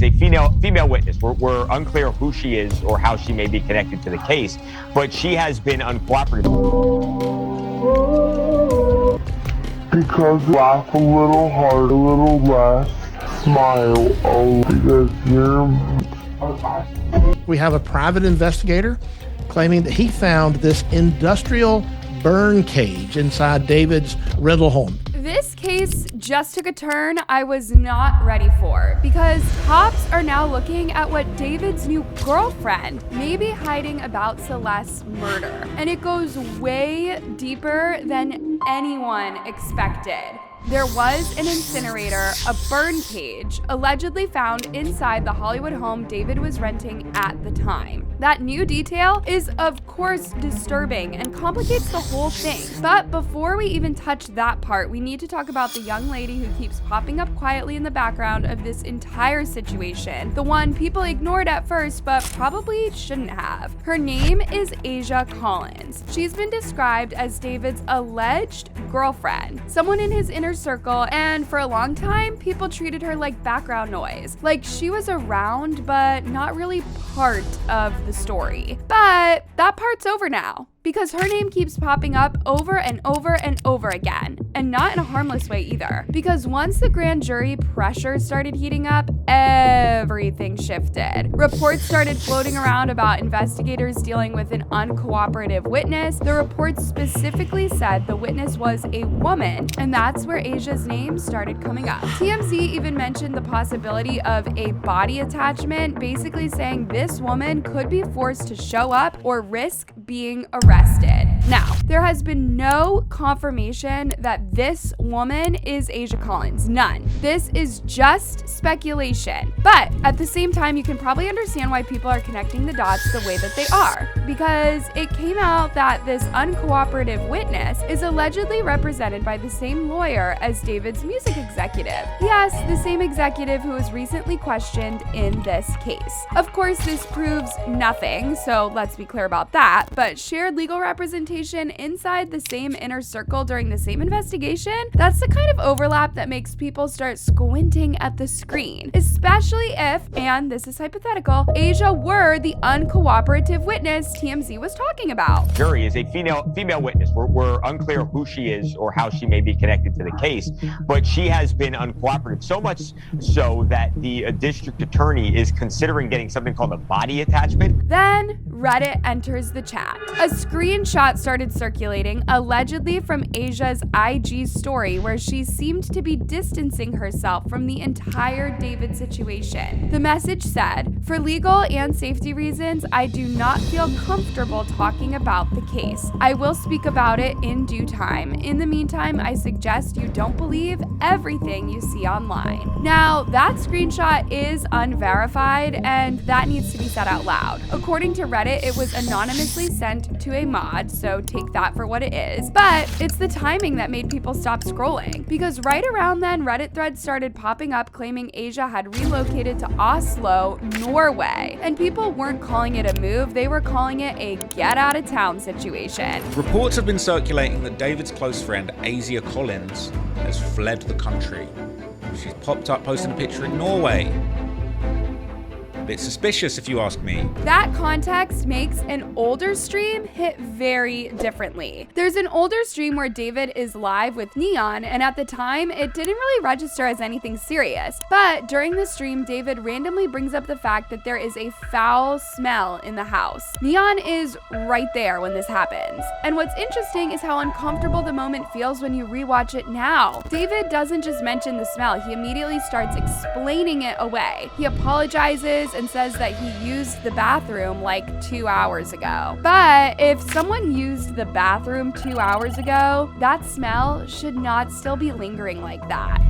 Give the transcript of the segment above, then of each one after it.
is a female witness. We're unclear who she is or how she may be connected to the case, but she has been uncooperative. Because laugh a little hard, a little less, smile, oh, because you're... We have a private investigator claiming that he found this industrial burn cage inside David's rental home. This case just took a turn I was not ready for, because cops are now looking at what David's new girlfriend may be hiding about Celeste's murder. And it goes way deeper than anyone expected. There was an incinerator, a burn cage, allegedly found inside the Hollywood home David was renting at the time. That new detail is, of course, disturbing and complicates the whole thing. But before we even touch that part, we need to talk about the young lady who keeps popping up quietly in the background of this entire situation. The one people ignored at first, but probably shouldn't have. Her name is Asia Collins. She's been described as David's alleged girlfriend, someone in his inner circle, and for a long time, people treated her like background noise. Like she was around, but not really part of the story. But that part's over now, because her name keeps popping up over and over and over again, and not in a harmless way either. Because once the grand jury pressure started heating up, everything shifted. Reports started floating around about investigators dealing with an uncooperative witness. The reports specifically said the witness was a woman, and that's where Asia's name started coming up. TMZ even mentioned the possibility of a body attachment, basically saying this woman could be forced to show up or risk being arrested. Now, there has been no confirmation that this woman is Asia Collins. None. This is just speculation. But at the same time, you can probably understand why people are connecting the dots the way that they are. Because it came out that this uncooperative witness is allegedly represented by the same lawyer as David's music executive. Yes, the same executive who was recently questioned in this case. Of course, this proves nothing, so let's be clear about that. But shared legal representation inside the same inner circle during the same investigation, that's the kind of overlap that makes people start squinting at the screen. Especially if, and this is hypothetical, Asia were the uncooperative witness TMZ was talking about. Jury is a female witness. We're unclear who she is or how she may be connected to the case, but she has been uncooperative, so much so that the district attorney is considering getting something called a body attachment. Then Reddit enters the chat. A screenshot started circulating, allegedly from Asia's IG story, where she seemed to be distancing herself from the entire David situation. The message said, "For legal and safety reasons, I do not feel comfortable talking about the case. I will speak about it in due time. In the meantime, I suggest you don't believe everything you see online." Now, that screenshot is unverified, and that needs to be said out loud. According to Reddit, it was anonymously sent to a mod, so take that for what it is. But it's the timing that made people stop scrolling, because right around then, Reddit threads started popping up claiming Asia had relocated to Oslo, Norway. And people weren't calling it a move, they were calling it a get out of town situation. Reports have been circulating that David's close friend, Asia Collins, has fled the country. She's popped up posting a picture in Norway. Bit suspicious if you ask me. That context makes an older stream hit very differently. There's an older stream where David is live with Neon, and at the time, it didn't really register as anything serious. But during the stream, David randomly brings up the fact that there is a foul smell in the house. Neon is right there when this happens. And what's interesting is how uncomfortable the moment feels when you rewatch it now. David doesn't just mention the smell, he immediately starts explaining it away. He apologizes and says that he used the bathroom like 2 hours ago. But if someone used the bathroom 2 hours ago, that smell should not still be lingering like that.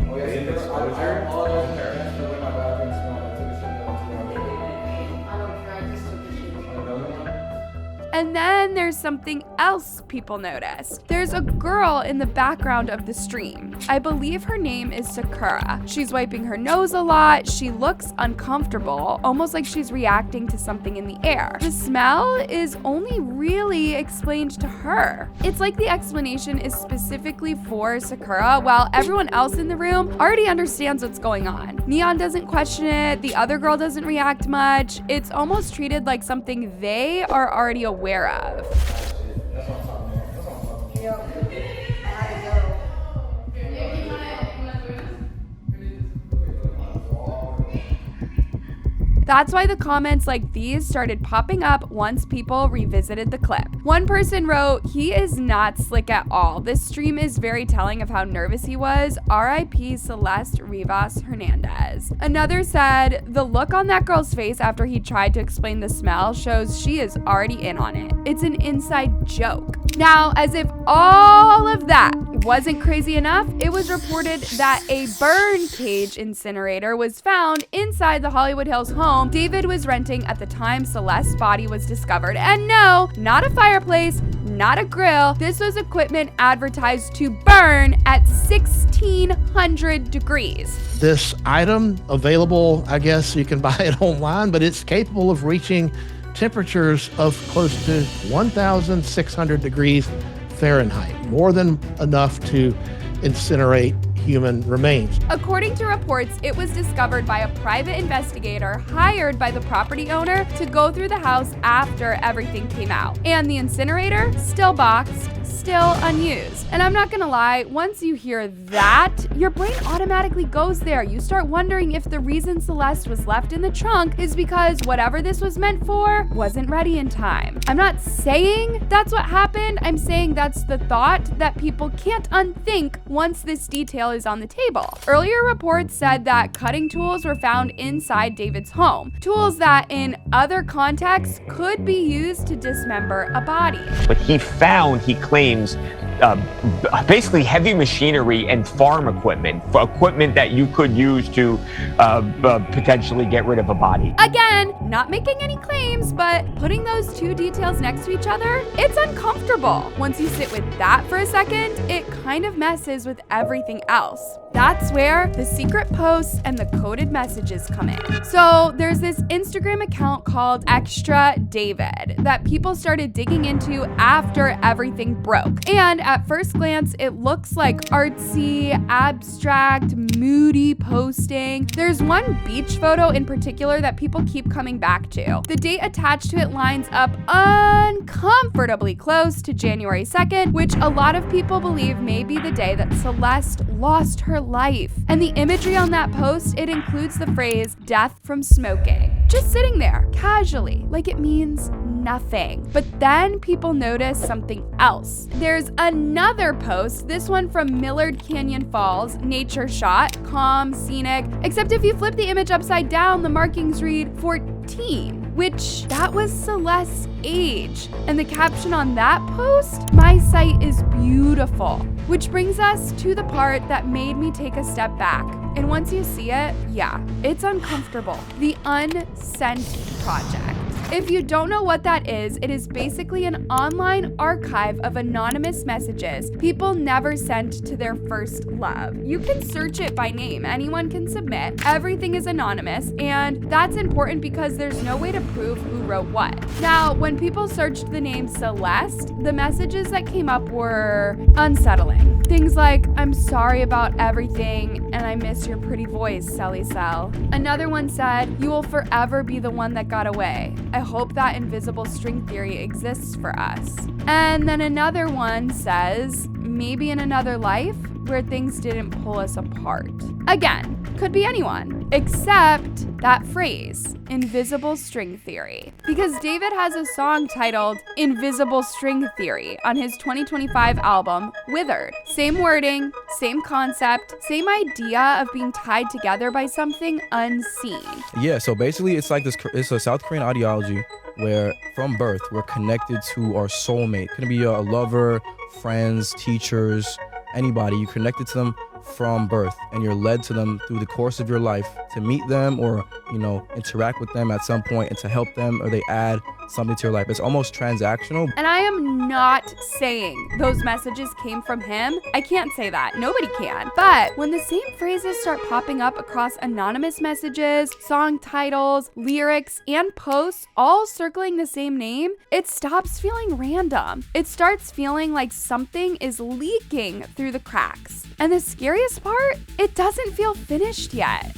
And then there's something else people noticed. There's a girl in the background of the stream. I believe her name is Sakura. She's wiping her nose a lot. She looks uncomfortable, almost like she's reacting to something in the air. The smell is only really explained to her. It's like the explanation is specifically for Sakura, while everyone else in the room already understands what's going on. Neon doesn't question it. The other girl doesn't react much. It's almost treated like something they are already aware of. That's why the comments like these started popping up once people revisited the clip. One person wrote, "He is not slick at all. This stream is very telling of how nervous he was. RIP Celeste Rivas Hernandez." Another said, "The look on that girl's face after he tried to explain the smell shows she is already in on it. It's an inside joke." Now, as if all of that wasn't crazy enough, it was reported that a burn cage incinerator was found inside the Hollywood Hills home David was renting at the time Celeste's body was discovered. And no, not a fireplace, not a grill. This was equipment advertised to burn at 1,600 degrees. This item available, I guess you can buy it online, but it's capable of reaching temperatures of close to 1,600 degrees Fahrenheit, more than enough to incinerate human remains. According to reports, it was discovered by a private investigator hired by the property owner to go through the house after everything came out. And the incinerator, still boxed, still unused. And I'm not gonna lie, once you hear that, your brain automatically goes there. You start wondering if the reason Celeste was left in the trunk is because whatever this was meant for wasn't ready in time. I'm not saying that's what happened. I'm saying that's the thought that people can't unthink once this detail is on the table. Earlier reports said that cutting tools were found inside David's home. Tools that in other contexts could be used to dismember a body. But he claims, basically heavy machinery and farm equipment, equipment that you could use to potentially get rid of a body. Again, not making any claims, but putting those two details next to each other, it's uncomfortable. Once you sit with that for a second, it kind of messes with everything else. That's where the secret posts and the coded messages come in. So there's this Instagram account called Extra David that people started digging into after everything broke. And at first glance, it looks like artsy, abstract, moody posting. There's one beach photo in particular that people keep coming back to. The date attached to it lines up uncomfortably close to January 2nd, which a lot of people believe may be the day that Celeste lost her life. And the imagery on that post, it includes the phrase "death from smoking." Just sitting there, casually, like it means nothing. But then people notice something else. There's another post, this one from Millard Canyon Falls, nature shot, calm, scenic, except if you flip the image upside down, the markings read 14, which that was Celeste's age. And the caption on that post, "My site is beautiful," which brings us to the part that made me take a step back. And once you see it, yeah, it's uncomfortable. The Unsent Project. If you don't know what that is, it is basically an online archive of anonymous messages people never sent to their first love. You can search it by name. Anyone can submit. Everything is anonymous, and that's important because there's no way to prove who wrote what. Now, when people searched the name Celeste, the messages that came up were unsettling. Things like, "I'm sorry about everything, and I miss your pretty voice, Sally Cell." Another one said, "You will forever be the one that got away. I hope that invisible string theory exists for us." And then another one says, "Maybe in another life where things didn't pull us apart." Again, could be anyone, except that phrase, invisible string theory. Because David has a song titled Invisible String Theory on his 2025 album, Withered. Same wording, same concept, same idea of being tied together by something unseen. Yeah, so basically it's like this, it's a South Korean ideology where from birth, we're connected to our soulmate. Could be a lover, friends, teachers, anybody. You're connected to them from birth, and you're led to them through the course of your life to meet them or, interact with them at some point and to help them, or they add something to your life. It's almost transactional. And I am not saying those messages came from him. I can't say that. Nobody can. But when the same phrases start popping up across anonymous messages, song titles, lyrics, and posts, all circling the same name, it stops feeling random. It starts feeling like something is leaking through the cracks. And the scariest part, it doesn't feel finished yet.